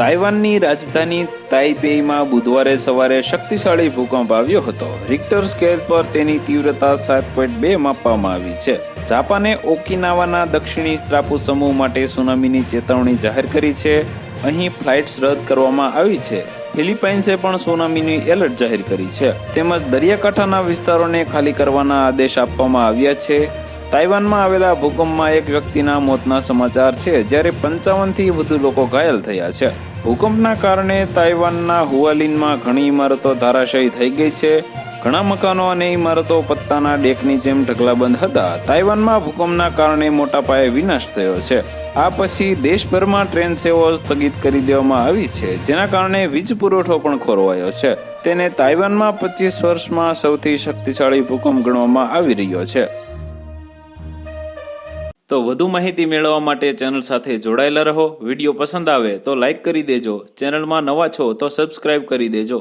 તાઇવાનની રાજધાની તાઇપેઈમાં બુધવારે સવારે શક્તિશાળી ભૂકંપ આવ્યો હતો. રિક્ટર સ્કેલ પર તેની તીવ્રતા 7.2 માપવામાં આવી છે. જાપાને ઓકિનાવાના દક્ષિણી ટાપુ સમૂહ માટે સુનામીની ચેતવણી જાહેર કરી છે. અહીં ફ્લાઇટ્સ રદ કરવામાં આવી છે. ફિલિપાઇન્સે પણ સુનામીની એલર્ટ જાહેર કરી છે. તેમજ દરિયાકાંઠાના વિસ્તારોને ખાલી કરવાના આદેશ આપવામાં આવ્યા છે. તાઇવાનમાં આવેલા ભૂકંપમાં એક વ્યક્તિના મોતના સમાચાર છે, જ્યારે 55થી વધુ લોકો ઘાયલ થયા છે. ભૂકંપના કારણે તાઇવાનના હુઆલિનમાં ઘણી ઇમારતો ધરાશાયી થઈ ગઈ છે. ઘણા મકાનો અને ઇમારતો પત્તાના ડેકની જેમ ઢગલાબંધ હતા. તાઇવાનમાં ભૂકંપના કારણે મોટા પાયે વિનાશ થયો છે. આ પછી દેશભરમાં ટ્રેન સેવાઓ સ્થગિત કરી દેવામાં આવી છે, જેના કારણે વીજ પુરવઠો પણ ખોરવાયો છે. તેને તાઇવાનમાં 25 વર્ષમાં સૌથી શક્તિશાળી ભૂકંપ ગણવામાં આવી રહ્યો છે. તો વધુ માહિતી મેળવવા માટે ચેનલ સાથે જોડાયેલા રહો. વિડીયો પસંદ આવે તો લાઈક કરી દેજો. ચેનલમાં નવા છો તો સબસ્ક્રાઇબ કરી દેજો.